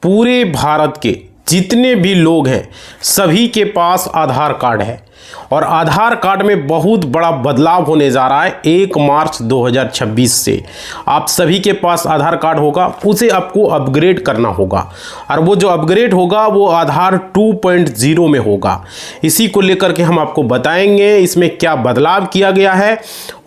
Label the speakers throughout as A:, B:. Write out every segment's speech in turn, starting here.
A: पूरे भारत के जितने भी लोग हैं सभी के पास आधार कार्ड है और आधार कार्ड में बहुत बड़ा बदलाव होने जा रहा है 1 मार्च 2026 से। आप सभी के पास आधार कार्ड होगा, उसे आपको अपग्रेड करना होगा और वो जो अपग्रेड होगा वो आधार 2.0 में होगा। इसी को लेकर के हम आपको बताएंगे इसमें क्या बदलाव किया गया है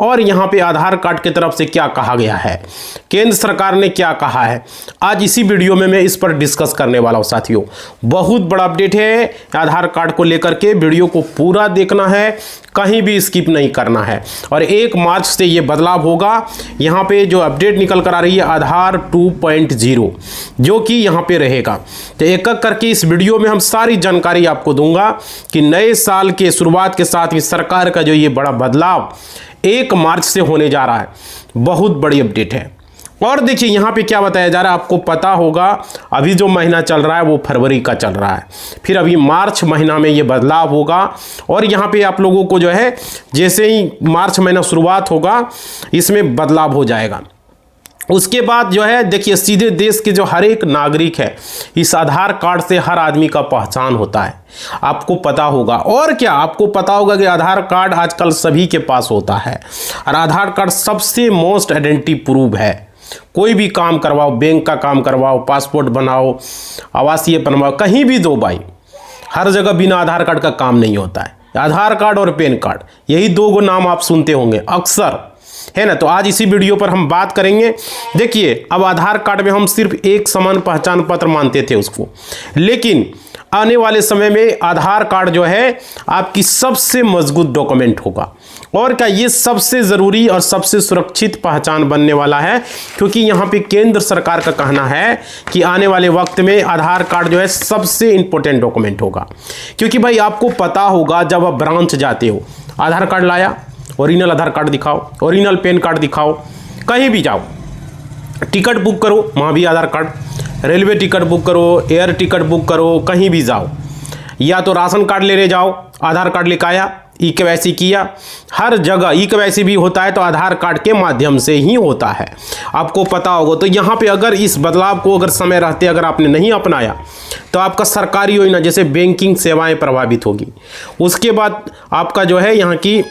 A: और यहाँ पे आधार कार्ड की तरफ से क्या कहा गया है, केंद्र सरकार ने क्या कहा है। आज इसी वीडियो में मैं इस पर डिस्कस करने वाला हूँ साथियों। बहुत बड़ा अपडेट है आधार कार्ड को लेकर के, वीडियो को पूरा देखना है, कहीं भी स्किप नहीं करना है। और 1 मार्च से ये बदलाव होगा। यहाँ पे जो अपडेट निकल कर आ रही है आधार 2.0 जो कि यहाँ पे रहेगा। तो एक एक करके इस वीडियो में हम सारी जानकारी आपको दूंगा कि नए साल के शुरुआत के साथ ही सरकार का जो ये बड़ा बदलाव 1 मार्च से होने जा रहा है, बहुत बड़ी अपडेट है। और देखिए यहाँ पे क्या बताया जा रहा है, आपको पता होगा अभी जो महीना चल रहा है वो फरवरी का चल रहा है, फिर अभी मार्च महीना में ये बदलाव होगा। और यहाँ पे आप लोगों को जो है जैसे ही मार्च महीना शुरुआत होगा इसमें बदलाव हो जाएगा। उसके बाद जो है देखिए सीधे देश के जो हर एक नागरिक है इस आधार कार्ड से हर आदमी का पहचान होता है, आपको पता होगा। और क्या आपको पता होगा कि आधार कार्ड आजकल सभी के पास होता है और आधार कार्ड सबसे मोस्ट आइडेंटिटी प्रूफ है। कोई भी काम करवाओ, बैंक का काम करवाओ, पासपोर्ट बनाओ, आवासीय बनवाओ, कहीं भी दो भाई, हर जगह बिना आधार कार्ड का काम नहीं होता है। आधार कार्ड और पैन कार्ड यही 2 नाम आप सुनते होंगे अक्सर, है ना। तो आज इसी वीडियो पर हम बात करेंगे। देखिए अब आधार कार्ड में हम सिर्फ एक समान पहचान पत्र मानते थे उसको, लेकिन आने वाले समय में आधार कार्ड जो है आपकी सबसे मजबूत डॉक्यूमेंट होगा। और क्या ये सबसे ज़रूरी और सबसे सुरक्षित पहचान बनने वाला है, क्योंकि यहाँ पे केंद्र सरकार का कहना है कि आने वाले वक्त में आधार कार्ड जो है सबसे इंपॉर्टेंट डॉक्यूमेंट होगा। क्योंकि भाई आपको पता होगा जब आप ब्रांच जाते हो, आधार कार्ड लाया, ओरिजिनल आधार कार्ड दिखाओ, ओरिजिनल पैन कार्ड दिखाओ, कहीं भी जाओ, टिकट बुक करो वहाँ भी आधार कार्ड, रेलवे टिकट बुक करो, एयर टिकट बुक करो, कहीं भी जाओ, या तो राशन कार्ड लेने जाओ, आधार कार्ड लेकर आया, ई-केवाईसी किया, हर जगह ई-केवाईसी भी होता है तो आधार कार्ड के माध्यम से ही होता है, आपको पता होगा। तो यहाँ पे अगर इस बदलाव को अगर समय रहते अगर आपने नहीं अपनाया तो आपका सरकारी योजना जैसे बैंकिंग सेवाएं प्रभावित होगी। उसके बाद आपका जो है यहाँ की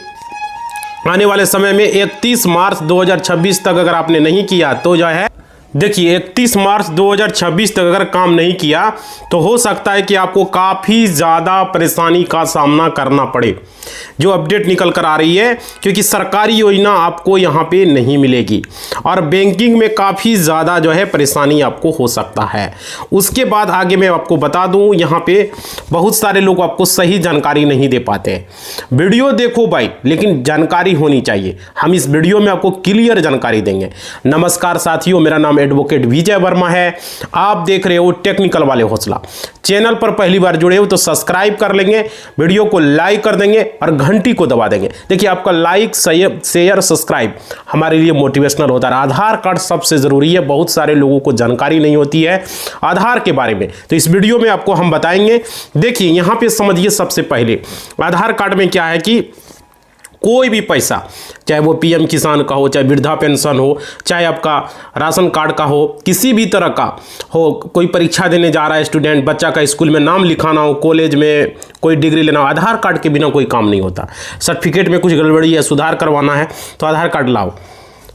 A: आने वाले समय में 31 मार्च 2026 तक अगर आपने नहीं किया तो जो है देखिए 31 मार्च 2026 तक अगर काम नहीं किया तो हो सकता है कि आपको काफ़ी ज़्यादा परेशानी का सामना करना पड़े, जो अपडेट निकल कर आ रही है, क्योंकि सरकारी योजना आपको यहाँ पे नहीं मिलेगी और बैंकिंग में काफ़ी ज़्यादा जो है परेशानी आपको हो सकता है। उसके बाद आगे मैं आपको बता दूँ, यहाँ पे बहुत सारे लोग आपको सही जानकारी नहीं दे पाते हैं। वीडियो देखो भाई, लेकिन जानकारी होनी चाहिए। हम इस वीडियो में आपको क्लियर जानकारी देंगे। नमस्कार साथियों, मेरा नाम एडवोकेट विजय वर्मा है, आप देख रहे हो टेक्निकल वाले हौसला। चैनल पर पहली बार जुड़े हो तो सब्सक्राइब कर लेंगे, वीडियो को लाइक कर देंगे और घंटी को दबा देंगे। देखिए आपका लाइक, शेयर, सब्सक्राइब हमारे लिए मोटिवेशनल होता है। आधार कार्ड सबसे ज़रूरी है, बहुत सारे लोगों को जानकारी नहीं होती है आधार के बारे में, तो इस वीडियो में आपको हम बताएंगे। देखिए यहाँ पे समझिए, सबसे पहले आधार कार्ड में क्या है कि कोई भी पैसा, चाहे वो पीएम किसान का हो, चाहे वृद्धा पेंशन हो, चाहे आपका राशन कार्ड का हो, किसी भी तरह का हो, कोई परीक्षा देने जा रहा है स्टूडेंट, बच्चा का स्कूल में नाम लिखाना हो, कॉलेज में कोई डिग्री लेना हो, आधार कार्ड के बिना कोई काम नहीं होता। सर्टिफिकेट में कुछ गड़बड़ी है, सुधार करवाना है तो आधार कार्ड लाओ।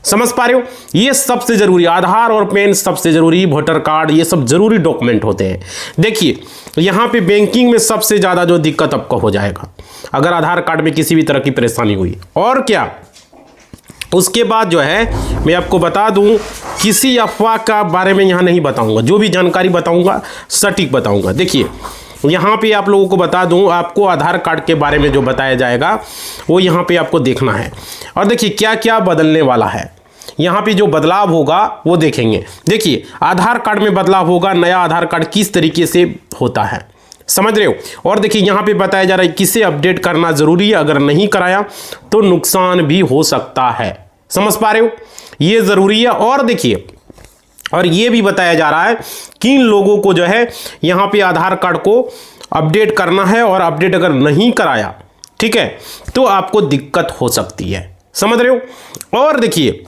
A: समझ पा रहे हो, ये सबसे ज़रूरी, आधार और पैन सबसे ज़रूरी, वोटर कार्ड, ये सब ज़रूरी डॉक्यूमेंट होते हैं। देखिए यहाँ पे बैंकिंग में सबसे ज़्यादा जो दिक्कत आपको हो जाएगा अगर आधार कार्ड में किसी भी तरह की परेशानी हुई। और क्या उसके बाद जो है मैं आपको बता दूं, किसी अफवाह का बारे में यहाँ नहीं बताऊंगा, जो भी जानकारी बताऊंगा सटीक बताऊंगा। देखिए यहाँ पे आप लोगों को बता दूं, आपको आधार कार्ड के बारे में जो बताया जाएगा वो यहाँ पे आपको देखना है। और देखिए क्या क्या बदलने वाला है, यहाँ पे जो बदलाव होगा वो देखेंगे। देखिए आधार कार्ड में बदलाव होगा, नया आधार कार्ड किस तरीके से होता है, समझ रहे हो। और देखिए यहाँ पे बताया जा रहा है किसे अपडेट करना ज़रूरी है, अगर नहीं कराया तो नुकसान भी हो सकता है। समझ पा रहे हो, ये ज़रूरी है। और देखिए और ये भी बताया जा रहा है किन लोगों को जो है यहाँ पे आधार कार्ड को अपडेट करना है, और अपडेट अगर नहीं कराया, ठीक है, तो आपको दिक्कत हो सकती है। समझ रहे हो। और देखिए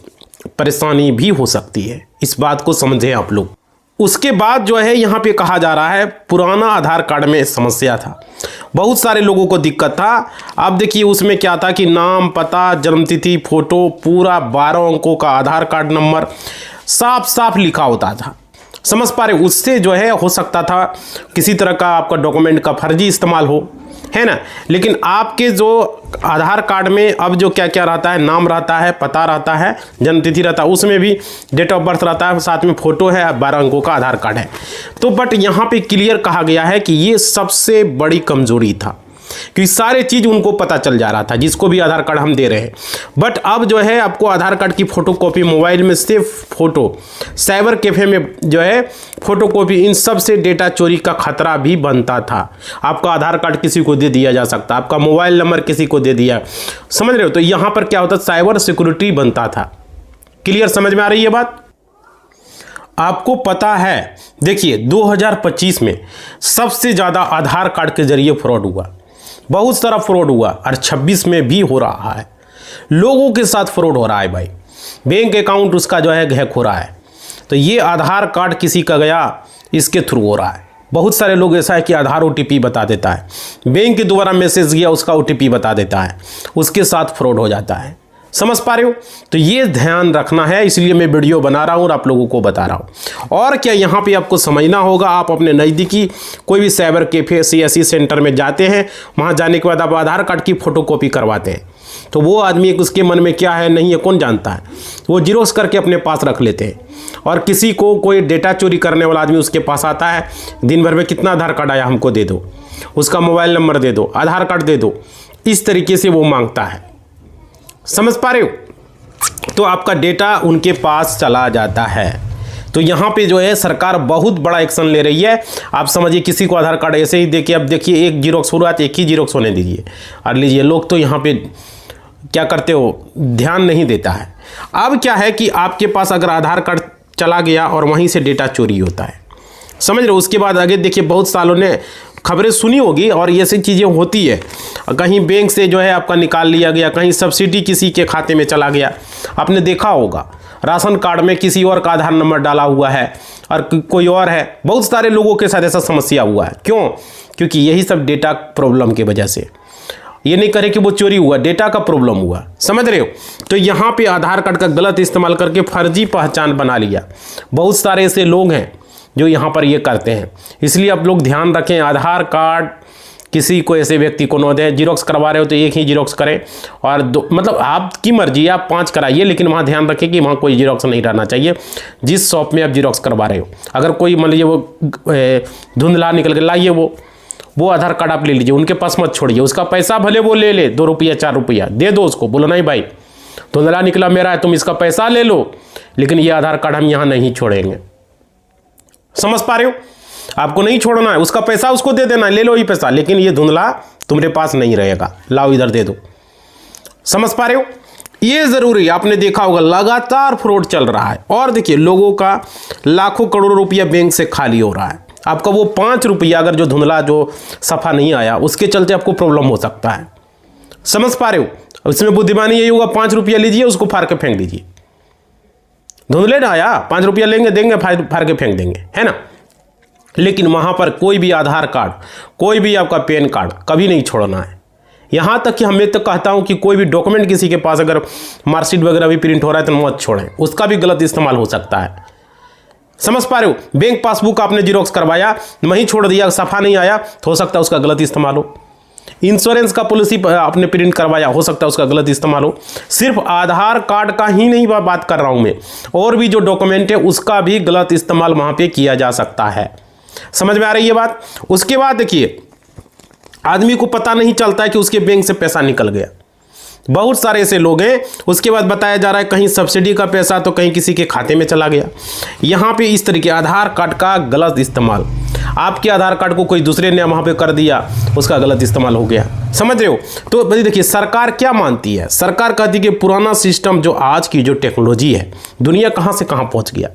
A: परेशानी भी हो सकती है, इस बात को समझें आप लोग। उसके बाद जो है यहाँ पे कहा जा रहा है पुराना आधार कार्ड में समस्या था, बहुत सारे लोगों को दिक्कत था। अब देखिए उसमें क्या था कि नाम, पता, जन्मतिथि, फोटो, पूरा 12 अंकों का आधार कार्ड नंबर साफ साफ लिखा होता था। समझ पा रहे, उससे जो है हो सकता था किसी तरह का आपका डॉक्यूमेंट का फर्जी इस्तेमाल हो, है ना। लेकिन आपके जो आधार कार्ड में अब जो क्या क्या रहता है, नाम रहता है, पता रहता है, जन्मतिथि रहता है, उसमें भी डेट ऑफ बर्थ रहता है, साथ में फोटो है, 12 अंकों का आधार कार्ड है। तो बट यहाँ पे क्लियर कहा गया है कि ये सबसे बड़ी कमजोरी था, क्योंकि सारे चीज़ उनको पता चल जा रहा था जिसको भी आधार कार्ड हम दे रहे हैं। बट अब जो है आपको आधार कार्ड की फ़ोटोकॉपी, मोबाइल में से फ़ोटो, साइबर कैफ़े में जो है फ़ोटोकॉपी, इन सब से डेटा चोरी का खतरा भी बनता था। आपका आधार कार्ड किसी को दे दिया जा सकता, आपका मोबाइल नंबर किसी को दे दिया, समझ रहे हो। तो यहाँ पर क्या होता, साइबर सिक्योरिटी बनता था। क्लियर, समझ में आ रही है बात। आपको पता है, देखिए 2025 में सबसे ज़्यादा आधार कार्ड के जरिए फ्रॉड हुआ, बहुत सारा फ्रॉड हुआ, और 26 में भी हो रहा है। लोगों के साथ फ्रॉड हो रहा है भाई, बैंक अकाउंट उसका जो है हैक हो रहा है। तो ये आधार कार्ड किसी का गया, इसके थ्रू हो रहा है। बहुत सारे लोग ऐसा है कि आधार OTP बता देता है, बैंक के द्वारा मैसेज गया, उसका OTP बता देता है, उसके साथ फ्रॉड हो जाता है। समझ पा रहे हो। तो ये ध्यान रखना है, इसलिए मैं वीडियो बना रहा हूँ और आप लोगों को बता रहा हूँ। और क्या यहाँ पे आपको समझना होगा, आप अपने नज़दीकी कोई भी साइबर कैफे CSC सेंटर में जाते हैं, वहाँ जाने के बाद आप आधार कार्ड की फ़ोटोकॉपी करवाते हैं, तो वो आदमी उसके मन में क्या है नहीं है कौन जानता है, वो जीरोक्स करके अपने पास रख लेते हैं। और किसी को कोई डेटा चोरी करने वाला आदमी उसके पास आता है, दिन भर में कितना आधार कार्ड आया हमको दे दो, उसका मोबाइल नंबर दे दो, आधार कार्ड दे दो, इस तरीके से वो मांगता है। समझ पा रहे हो। तो आपका डेटा उनके पास चला जाता है। तो यहाँ पे जो है सरकार बहुत बड़ा एक्शन ले रही है। आप समझिए किसी को आधार कार्ड ऐसे ही देखिए, अब देखिए एक जीरोक्स हो रहा है तो एक ही जीरोक्स होने दीजिए और लीजिए। लोग तो यहाँ पे क्या करते हो, ध्यान नहीं देता है। अब क्या है कि आपके पास अगर आधार कार्ड चला गया और वहीं से डेटा चोरी होता है, समझ रहे हो। उसके बाद आगे देखिए बहुत सालों ने खबरें सुनी होगी और ये सब चीज़ें होती है। कहीं बैंक से जो है आपका निकाल लिया गया, कहीं सब्सिडी किसी के खाते में चला गया, आपने देखा होगा। राशन कार्ड में किसी और का आधार नंबर डाला हुआ है और कोई और है। बहुत सारे लोगों के साथ ऐसा समस्या हुआ है। क्यों? क्योंकि यही सब डेटा प्रॉब्लम की वजह से। ये नहीं करे कि वो चोरी हुआ, डेटा का प्रॉब्लम हुआ, समझ रहे हो। तो यहाँ पे आधार कार्ड का गलत इस्तेमाल करके फर्जी पहचान बना लिया। बहुत सारे ऐसे लोग हैं जो यहाँ पर ये करते हैं। इसलिए आप लोग ध्यान रखें, आधार कार्ड किसी को ऐसे व्यक्ति को न दें। जीरोक्स करवा रहे हो तो एक ही जीरोक्स करें, और मतलब आपकी मर्जी, आप 5 कराइए, लेकिन वहाँ ध्यान रखें कि वहाँ कोई जीरोक्स नहीं रहना चाहिए जिस शॉप में आप जीरोक्स करवा रहे हो। अगर कोई मान लीजिए वो धुंधला निकल के लाइए, वो आधार कार्ड आप ले लीजिए, उनके पास मत छोड़िए। उसका पैसा भले वो ले 2 रुपया 4 रुपया दे दो उसको, बोलो नहीं भाई धुंधला निकला मेरा है, तुम इसका पैसा ले लो, लेकिन ये आधार कार्ड हम यहाँ नहीं छोड़ेंगे। समझ पा रहे हो। आपको नहीं छोड़ना है, उसका पैसा उसको दे देना है, ले लो ही पैसा, लेकिन ये धुंधला तुम्हारे पास नहीं रहेगा, लाओ इधर दे दो। समझ पा रहे हो। ये जरूरी, आपने देखा होगा लगातार फ्रॉड चल रहा है। और देखिए लोगों का लाखों करोड़ों रुपया बैंक से खाली हो रहा है। आपका वो 5 रुपया अगर जो धुंधला जो सफ़ा नहीं आया, उसके चलते आपको प्रॉब्लम हो सकता है। समझ पा रहे हो। इसमें बुद्धिमानी यही होगा, 5 रुपया लीजिए, उसको फाड़ के फेंक दीजिए। धुंधले ना आया, 5 रुपया लेंगे, देंगे, फाड़ के फेंक देंगे, है ना। लेकिन वहाँ पर कोई भी आधार कार्ड, कोई भी आपका पैन कार्ड कभी नहीं छोड़ना है। यहाँ तक कि मैं तो कहता हूँ कि कोई भी डॉक्यूमेंट किसी के पास अगर मार्कशीट वगैरह भी प्रिंट हो रहा है तो मत छोड़ें, उसका भी गलत इस्तेमाल हो सकता है। समझ पा रहे हो। बैंक पासबुक आपने जीरोक्स करवाया, वहीं छोड़ दिया, सफ़ा नहीं आया, तो हो सकता है उसका गलत इस्तेमाल हो। इंश्योरेंस का पॉलिसी आपने प्रिंट करवाया, हो सकता है उसका गलत इस्तेमाल हो। सिर्फ आधार कार्ड का ही नहीं बात कर रहा हूँ मैं, और भी जो डॉक्यूमेंट है उसका भी गलत इस्तेमाल वहाँ पे किया जा सकता है। समझ में आ रही है बात। उसके बाद देखिए आदमी को पता नहीं चलता है कि उसके बैंक से पैसा निकल गया। बहुत सारे ऐसे लोग हैं। उसके बाद बताया जा रहा है कहीं सब्सिडी का पैसा तो कहीं किसी के खाते में चला गया। यहाँ पे इस तरीके आधार कार्ड का गलत इस्तेमाल, आपके आधार कार्ड को कोई दूसरे ने वहाँ पे कर दिया, उसका गलत इस्तेमाल हो गया। समझ रहे हो। तो भाई देखिए सरकार क्या मानती है, सरकार कहती है कि पुराना सिस्टम जो आज की जो टेक्नोलॉजी है, दुनिया कहाँ से कहाँ पहुँच गया।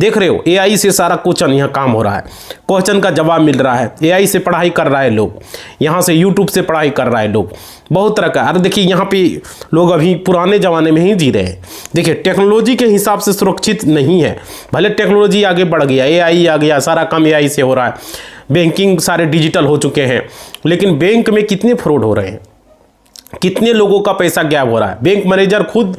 A: देख रहे हो, एआई से सारा क्वेश्चन यहाँ काम हो रहा है, क्वेश्चन का जवाब मिल रहा है, एआई से पढ़ाई कर रहा है लोग, यहाँ से यूट्यूब से पढ़ाई कर रहा है लोग, बहुत तरह का। अरे देखिए यहाँ पे लोग अभी पुराने ज़माने में ही जी रहे हैं। देखिए टेक्नोलॉजी के हिसाब से सुरक्षित नहीं है, भले टेक्नोलॉजी आगे बढ़ गया, एआई आ गया, सारा काम एआई से हो रहा है, बैंकिंग सारे डिजिटल हो चुके हैं, लेकिन बैंक में कितने फ्रॉड हो रहे हैं, कितने लोगों का पैसा गायब हो रहा है। बैंक मैनेजर खुद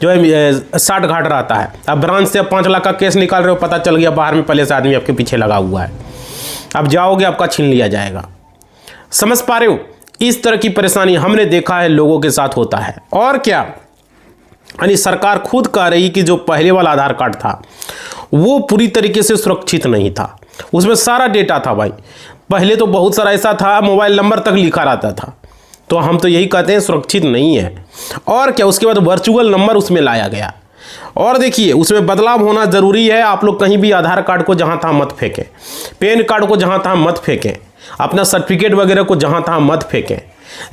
A: जो है 60 घाट रहता है, अब ब्रांच से 5 लाख का केस निकाल रहे हो, पता चल गया बाहर में पहले से आदमी आपके पीछे लगा हुआ है, अब जाओगे आपका छीन लिया जाएगा। समझ पा रहे हो, इस तरह की परेशानी हमने देखा है लोगों के साथ होता है। और क्या, यानी सरकार खुद कह रही कि जो पहले वाला आधार कार्ड था वो पूरी तरीके से सुरक्षित नहीं था, उसमें सारा डेटा था भाई। पहले तो बहुत सारा ऐसा था, मोबाइल नंबर तक लिखा रहता था, तो हम तो यही कहते हैं सुरक्षित नहीं है। और क्या, उसके बाद वर्चुअल नंबर उसमें लाया गया। और देखिए उसमें बदलाव होना ज़रूरी है। आप लोग कहीं भी आधार कार्ड को जहाँ तहाँ मत फेंकें, पैन कार्ड को जहाँ तहाँ मत फेंकें, अपना सर्टिफिकेट वगैरह को जहाँ तहाँ मत फेंकें।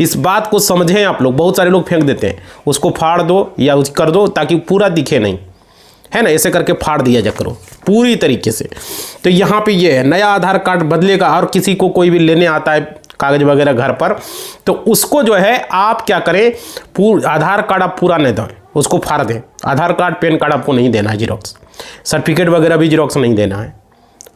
A: इस बात को समझें आप लोग। बहुत सारे लोग फेंक देते हैं, उसको फाड़ दो या कर दो ताकि पूरा दिखे नहीं, है ना, ऐसे करके फाड़ दिया जा करो पूरी तरीके से। तो यहाँ पे ये है, नया आधार कार्ड बदलेगा। और किसी को कोई भी लेने आता है कागज वगैरह घर पर, तो उसको जो है आप क्या करें, आधार कार्ड आप पूरा नहीं दें, उसको फाड़ दें। आधार कार्ड पैन कार्ड आपको नहीं देना है जीरोक्स, सर्टिफिकेट वगैरह भी जीरोक्स नहीं देना है।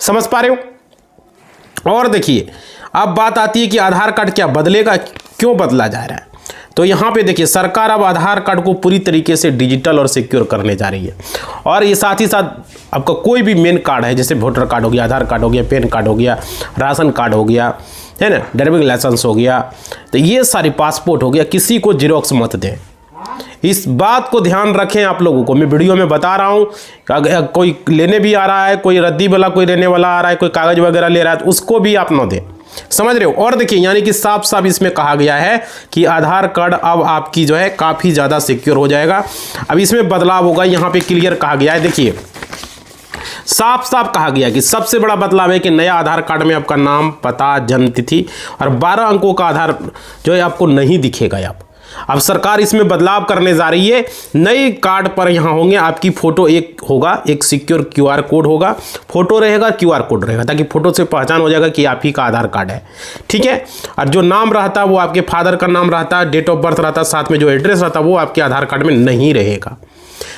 A: समझ पा रहे हो। और देखिए अब बात आती है कि आधार कार्ड क्या बदलेगा, क्यों बदला जा रहा है। तो यहाँ पे देखिए सरकार अब आधार कार्ड को पूरी तरीके से डिजिटल और सिक्योर करने जा रही है। और ये साथ ही साथ आपका कोई भी मेन कार्ड है, जैसे वोटर कार्ड हो गया, आधार कार्ड हो गया, पैन कार्ड हो गया, राशन कार्ड हो गया, है ना, ड्राइविंग लाइसेंस हो गया, तो ये सारी पासपोर्ट हो गया, किसी को जीरोक्स मत दें। इस बात को ध्यान रखें आप लोगों को। मैं वीडियो में बता रहा हूँ, अगर कोई लेने भी आ रहा है, कोई रद्दी वाला कोई लेने वाला आ रहा है, कोई कागज वगैरह ले रहा है, तो उसको भी आप न दें। समझ रहे हो। और देखिए यानी कि साफ साफ इसमें कहा गया है कि आधार कार्ड अब आपकी जो है काफ़ी ज़्यादा सिक्योर हो जाएगा। अब इसमें बदलाव होगा, यहाँ पे क्लियर कहा गया है। देखिए साफ साफ कहा गया कि सबसे बड़ा बदलाव है कि नया आधार कार्ड में आपका नाम, पता, जन्म तिथि और 12 अंकों का आधार जो है आपको नहीं दिखेगा। अब सरकार इसमें बदलाव करने जा रही है। नए कार्ड पर यहाँ होंगे आपकी फ़ोटो एक होगा, एक सिक्योर क्यूआर कोड होगा, फोटो रहेगा, क्यूआर कोड रहेगा, ताकि फ़ोटो से पहचान हो जाएगा कि आप ही का आधार कार्ड है। ठीक है। और जो नाम रहता है वो आपके फादर का नाम रहता है, डेट ऑफ बर्थ रहता है, साथ में जो एड्रेस रहता है वो आपके आधार कार्ड में नहीं रहेगा।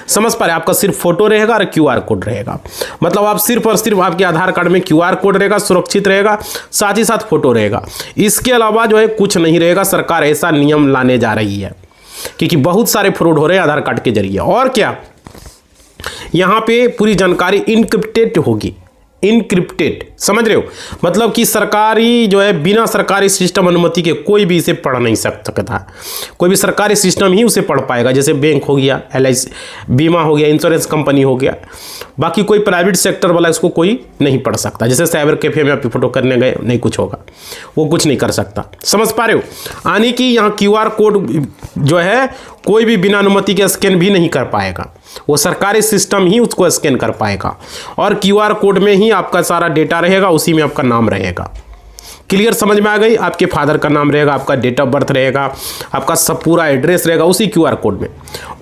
A: समझ पा रहे, आपका सिर्फ फोटो रहेगा और क्यूआर कोड रहेगा। मतलब आप सिर्फ और सिर्फ आपके आधार कार्ड में क्यूआर कोड रहेगा, सुरक्षित रहेगा, साथ ही साथ फोटो रहेगा। इसके अलावा जो है कुछ नहीं रहेगा। सरकार ऐसा नियम लाने जा रही है क्योंकि बहुत सारे फ्रॉड हो रहे हैं आधार कार्ड के जरिए। और क्या, यहाँ पे पूरी जानकारी इनक्रिप्टेड होगी, इनक्रिप्टेड, समझ रहे हो। मतलब कि सरकारी जो है बिना सरकारी सिस्टम अनुमति के कोई भी इसे पढ़ नहीं सकता। कोई भी सरकारी सिस्टम ही उसे पढ़ पाएगा, जैसे बैंक हो गया, LIC बीमा हो गया, इंश्योरेंस कंपनी हो गया। बाकी कोई प्राइवेट सेक्टर वाला इसको कोई नहीं पढ़ सकता। जैसे साइबर कैफे में आप फोटो करने गए, नहीं कुछ होगा, वो कुछ नहीं कर सकता। समझ पा रहे हो। यानी कि यहाँ क्यूआर कोड जो है कोई भी बिना अनुमति के स्कैन भी नहीं कर पाएगा, वो सरकारी सिस्टम ही उसको स्कैन कर पाएगा। और क्यूआर कोड में ही आपका सारा डेटा रहेगा, उसी में आपका नाम रहेगा। क्लियर, समझ में आ गई। आपके फादर का नाम रहेगा, आपका डेट ऑफ बर्थ रहेगा, आपका सब पूरा एड्रेस रहेगा उसी क्यूआर कोड में।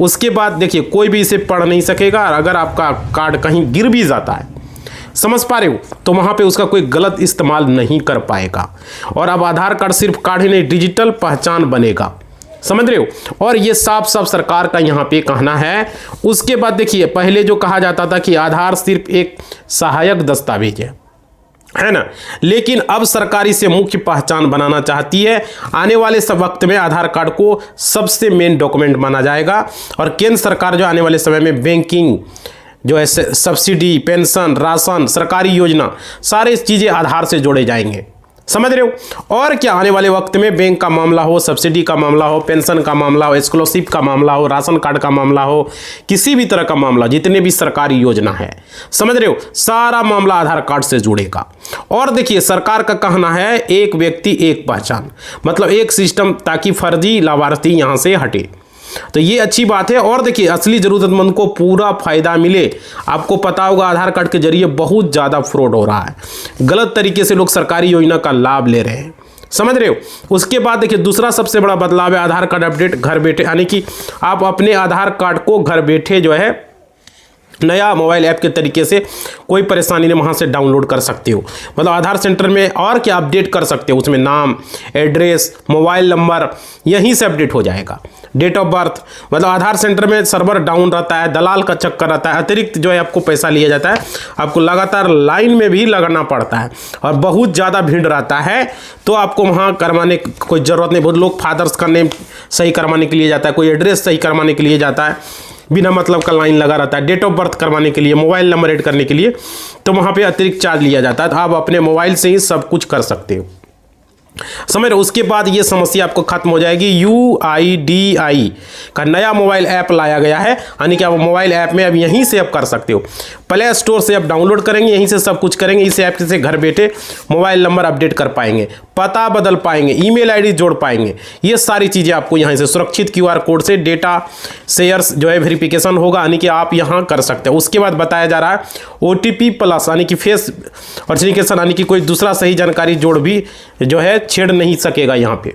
A: उसके बाद देखिए कोई भी इसे पढ़ नहीं सकेगा। और अगर आपका कार्ड कहीं गिर भी जाता है, समझ पा रहे हो, तो वहाँ पे उसका कोई गलत इस्तेमाल नहीं कर पाएगा। और अब आधार कार्ड सिर्फ कार्ड ही नहीं, डिजिटल पहचान बनेगा। समझ रहे हो। और ये साफ साफ सरकार का यहाँ पे कहना है। उसके बाद देखिए पहले जो कहा जाता था कि आधार सिर्फ एक सहायक दस्तावेज है ना, लेकिन अब सरकार इसे मुख्य पहचान बनाना चाहती है। आने वाले सब वक्त में आधार कार्ड को सबसे मेन डॉक्यूमेंट माना जाएगा। और केंद्र सरकार जो आने वाले समय में बैंकिंग जो है, सब्सिडी, पेंशन, राशन, सरकारी योजना, सारे चीज़ें आधार से जोड़े जाएंगे। समझ रहे हो। और क्या, आने वाले वक्त में बैंक का मामला हो, सब्सिडी का मामला हो, पेंशन का मामला हो, स्कॉलरशिप का मामला हो, राशन कार्ड का मामला हो, किसी भी तरह का मामला, जितने भी सरकारी योजना है, समझ रहे हो, सारा मामला आधार कार्ड से जुड़ेगा। और देखिए सरकार का कहना है एक व्यक्ति एक पहचान, मतलब एक सिस्टम, ताकि फर्जी लाभार्थी यहाँ से हटे। तो ये अच्छी बात है। और देखिए असली ज़रूरतमंद को पूरा फ़ायदा मिले। आपको पता होगा आधार कार्ड के जरिए बहुत ज़्यादा फ्रॉड हो रहा है, गलत तरीके से लोग सरकारी योजना का लाभ ले रहे हैं। समझ रहे हो। उसके बाद देखिए दूसरा सबसे बड़ा बदलाव है आधार कार्ड अपडेट घर बैठे, यानी कि आप अपने आधार कार्ड को घर बैठे जो है नया मोबाइल ऐप के तरीके से कोई परेशानी नहीं, वहाँ से डाउनलोड कर सकते हो। मतलब आधार सेंटर में और क्या अपडेट कर सकते हो, उसमें नाम, एड्रेस, मोबाइल नंबर यहीं से अपडेट हो जाएगा। डेट ऑफ बर्थ, मतलब आधार सेंटर में सर्वर डाउन रहता है, दलाल का चक्कर रहता है, अतिरिक्त जो है आपको पैसा लिया जाता है, आपको लगातार लाइन में भी लगना पड़ता है और बहुत ज़्यादा भीड़ रहता है, तो आपको वहाँ करवाने की कोई ज़रूरत नहीं। बहुत लोग फादर्स का नेम सही करवाने के लिए जाता है, कोई एड्रेस सही करवाने के लिए जाता है, बिना मतलब का लाइन लगा रहता है। डेट ऑफ बर्थ करवाने के लिए, मोबाइल नंबर ऐड करने के लिए, तो वहाँ पे अतिरिक्त चार्ज लिया जाता है। तो आप अपने मोबाइल से ही सब कुछ कर सकते हो, समझ रहे हो। उसके बाद ये समस्या आपको खत्म हो जाएगी। UIDAI का नया मोबाइल ऐप लाया गया है, यानी कि आप मोबाइल ऐप में अब यहीं से आप कर सकते हो। प्ले स्टोर से आप डाउनलोड करेंगे, यहीं से सब कुछ करेंगे। इस ऐप से घर बैठे मोबाइल नंबर अपडेट कर पाएंगे, पता बदल पाएंगे, ईमेल आईडी जोड़ पाएंगे। ये सारी चीज़ें आपको यहाँ से सुरक्षित QR कोड से डेटा शेयर्स जो है वेरिफिकेशन होगा, यानी कि आप यहाँ कर सकते हो। उसके बाद बताया जा रहा है OTP प्लस, यानी कि फेस ऑथेंटिकेशन, यानी कि कोई दूसरा सही जानकारी जोड़ भी जो है छेड़ नहीं सकेगा यहाँ पे।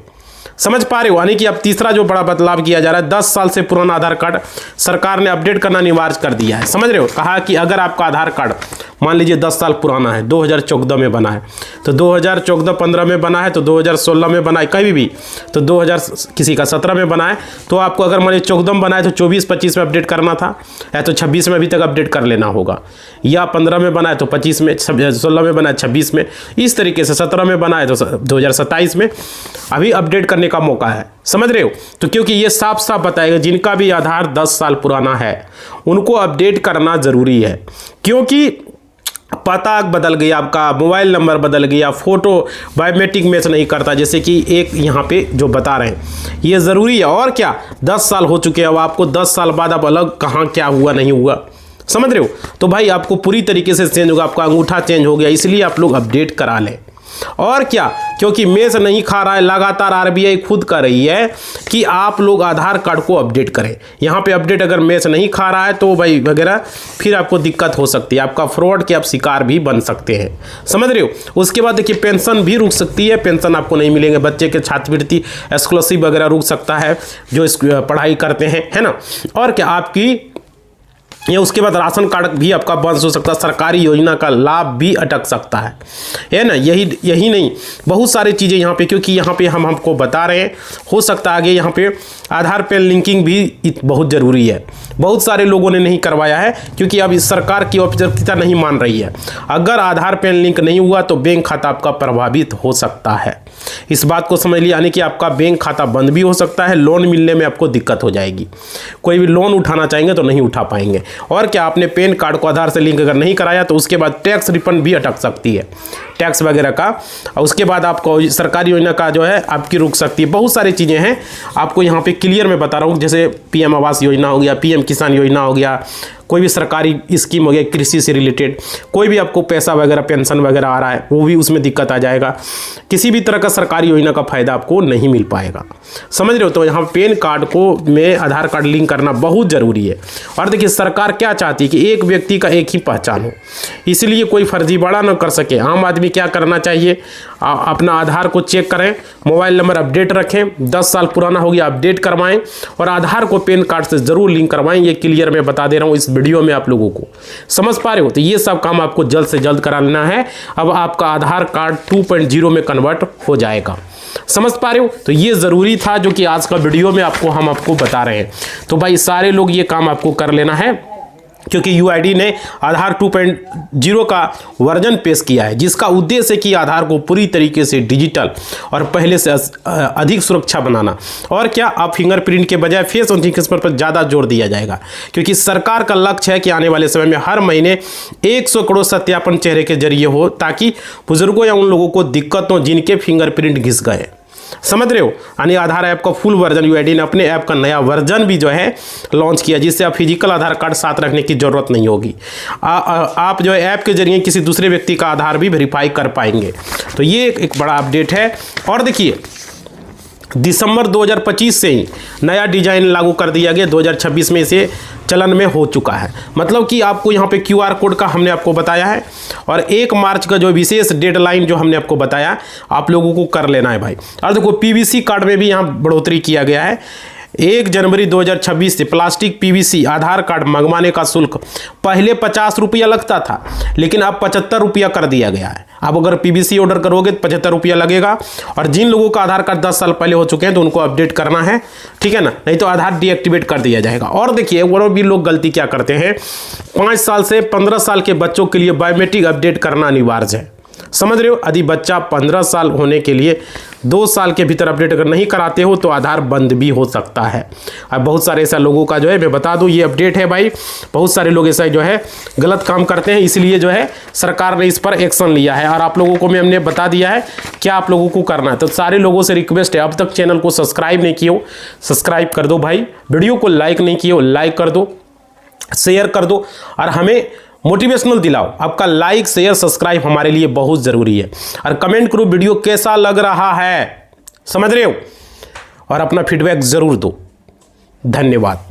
A: समझ पा रहे हो, यानी कि अब तीसरा जो बड़ा बदलाव किया जा रहा है, 10 साल से पुराना आधार कार्ड सरकार ने अपडेट करना अनिवार्य कर दिया है। समझ रहे हो, कहा कि अगर आपका आधार कार्ड मान लीजिए 10 साल पुराना है, 2014 में बना है, तो 2014-15 में बना है, तो 2016 में बना है, कभी भी तो 2000 किसी का 17 में बना है, तो आपको अगर मान लीजिए 14 में बना है तो 24-25 में अपडेट करना था, या तो 26 में अभी तक अपडेट कर लेना होगा, या 15 में बना है तो 25 में, 16 में बना है 26 में, इस तरीके से 17 में बना है तो 2027 में अभी अपडेट करने का मौका है। समझ रहे हो, तो क्योंकि ये साफ साफ बताएगा जिनका भी आधार 10 साल पुराना है उनको अपडेट करना ज़रूरी है, क्योंकि पता बदल गया, आपका मोबाइल नंबर बदल गया, फोटो बायोमेट्रिक मैच नहीं करता, जैसे कि एक यहाँ पे जो बता रहे हैं, ये ज़रूरी है। और क्या 10 साल हो चुके हैं, अब आपको 10 साल बाद अब अलग कहाँ क्या हुआ नहीं हुआ, समझ रहे हो, तो भाई आपको पूरी तरीके से चेंज होगा, आपका अंगूठा चेंज हो गया, इसलिए आप लोग अपडेट करा लें। और क्या, क्योंकि मैच नहीं खा रहा है, लगातार RBI खुद कर रही है कि आप लोग आधार कार्ड को अपडेट करें। यहाँ पे अपडेट अगर मैच नहीं खा रहा है तो भाई वगैरह फिर आपको दिक्कत हो सकती है, आपका फ्रॉड के आप शिकार भी बन सकते हैं। समझ रहे हो, उसके बाद देखिए पेंशन भी रुक सकती है, पेंशन आपको नहीं मिलेंगे, बच्चे के छात्रवृत्ति स्कॉलरशिप वगैरह रुक सकता है जो पढ़ाई करते हैं, है ना। और क्या आपकी ये उसके बाद राशन कार्ड भी आपका बंद हो सकता है, सरकारी योजना का लाभ भी अटक सकता है ना। यही नहीं, बहुत सारी चीज़ें यहाँ पे, क्योंकि यहाँ पे हम हमको बता रहे हैं, हो सकता है आगे यहाँ पे आधार पेन लिंकिंग भी बहुत ज़रूरी है। बहुत सारे लोगों ने नहीं करवाया है क्योंकि अब इस सरकार की औपचारिकता नहीं मान रही है। अगर आधार पेन लिंक नहीं हुआ तो बैंक खाता आपका प्रभावित हो सकता है, इस बात को समझ लिया, यानी कि आपका बैंक खाता बंद भी हो सकता है, लोन मिलने में आपको दिक्कत हो जाएगी, कोई भी लोन उठाना चाहेंगे तो नहीं उठा पाएंगे। और क्या, आपने पेन कार्ड को आधार से लिंक अगर नहीं कराया तो उसके बाद टैक्स रिफंड भी अटक सकती है, टैक्स वगैरह का, और उसके बाद आपको सरकारी योजना का जो है आपकी रुक सकती है। बहुत सारी चीज़ें हैं, आपको यहाँ पे क्लियर मैं बता रहा हूँ, जैसे PM आवास योजना हो गया, PM किसान योजना हो गया, कोई भी सरकारी स्कीम हो गया कृषि से रिलेटेड, कोई भी आपको पैसा वगैरह पेंशन वगैरह आ रहा है वो भी उसमें दिक्कत आ जाएगा, किसी भी तरह का सरकारी योजना का फ़ायदा आपको नहीं मिल पाएगा। समझ रहे हो, तो यहाँ पेन कार्ड को में आधार कार्ड लिंक करना बहुत ज़रूरी है। और देखिए सरकार क्या चाहती है कि एक व्यक्ति का एक ही पहचान हो, इसलिए कोई फर्जीवाड़ा न कर सके। आम आदमी क्या करना चाहिए, अपना आधार को चेक करें, मोबाइल नंबर अपडेट रखें, 10 साल पुराना हो गया अपडेट करवाएं, और आधार को पेन कार्ड से ज़रूर लिंक करवाएं। ये क्लियर मैं बता दे रहा हूँ इस वीडियो में, आप लोगों को समझ पा रहे हो। तो ये सब काम आपको जल्द से जल्द करा लेना है, अब आपका आधार कार्ड 2.0 में कन्वर्ट हो जाएगा, समझ पा रहे हो। तो ये ज़रूरी था जो कि आज का वीडियो में हम आपको बता रहे हैं। तो भाई सारे लोग ये काम आपको कर लेना है, क्योंकि UID ने आधार 2.0 का वर्जन पेश किया है, जिसका उद्देश्य है कि आधार को पूरी तरीके से डिजिटल और पहले से अधिक सुरक्षा बनाना। और क्या, अब फिंगरप्रिंट के बजाय फेस ऑथेंटिकेशन पर ज़्यादा जोर दिया जाएगा, क्योंकि सरकार का लक्ष्य है कि आने वाले समय में हर महीने 100 करोड़ सत्यापन चेहरे के जरिए हो, ताकि बुजुर्गों या उन लोगों को दिक्कत हो जिनके फिंगरप्रिंट घिस गए। समझ रहे हो, यानी आधार ऐप का फुल वर्जन UID ने अपने ऐप का नया वर्जन भी जो है लॉन्च किया, जिससे आप फिजिकल आधार कार्ड साथ रखने की ज़रूरत नहीं होगी। आप जो है ऐप के जरिए किसी दूसरे व्यक्ति का आधार भी वेरीफाई कर पाएंगे। तो ये एक बड़ा अपडेट है। और देखिए दिसंबर 2025 से ही नया डिजाइन लागू कर दिया गया, 2026 में इसे चलन में हो चुका है। मतलब कि आपको यहाँ पे QR कोड का हमने आपको बताया है, और 1 मार्च का जो विशेष डेडलाइन जो हमने आपको बताया आप लोगों को कर लेना है भाई। और देखो PVC कार्ड में भी यहाँ बढ़ोतरी किया गया है, 1 जनवरी 2026 से प्लास्टिक पीवीसी आधार कार्ड मंगवाने का शुल्क पहले 50 रुपया लगता था, लेकिन अब 75 रुपया कर दिया गया है। अब अगर पीवीसी ऑर्डर करोगे तो 75 रुपया लगेगा। और जिन लोगों का आधार कार्ड 10 साल पहले हो चुके हैं तो उनको अपडेट करना है, ठीक है ना, नहीं तो आधार डीएक्टिवेट कर दिया जाएगा। और देखिए और भी लोग गलती क्या करते हैं, 5 साल से 15 साल के बच्चों के लिए बायोमेट्रिक अपडेट करना अनिवार्य है। समझ रहे हो, यदि बच्चा 15 साल होने के लिए 2 साल के भीतर अपडेट अगर नहीं कराते हो तो आधार बंद भी हो सकता है। अब बहुत सारे ऐसा लोगों का जो है, मैं बता दूं ये अपडेट है भाई, बहुत सारे लोग ऐसा जो है गलत काम करते हैं, इसलिए जो है सरकार ने इस पर एक्शन लिया है और आप लोगों को मैं हमने बता दिया है क्या आप लोगों को करना है। तो सारे लोगों से रिक्वेस्ट है, अब तक चैनल को सब्सक्राइब नहीं किए हो सब्सक्राइब कर दो भाई, वीडियो को लाइक नहीं किए हो लाइक कर दो, शेयर कर दो और हमें मोटिवेशनल दिलाओ। आपका लाइक शेयर सब्सक्राइब हमारे लिए बहुत ज़रूरी है। और कमेंट करो वीडियो कैसा लग रहा है, समझ रहे हो, और अपना फीडबैक ज़रूर दो। धन्यवाद।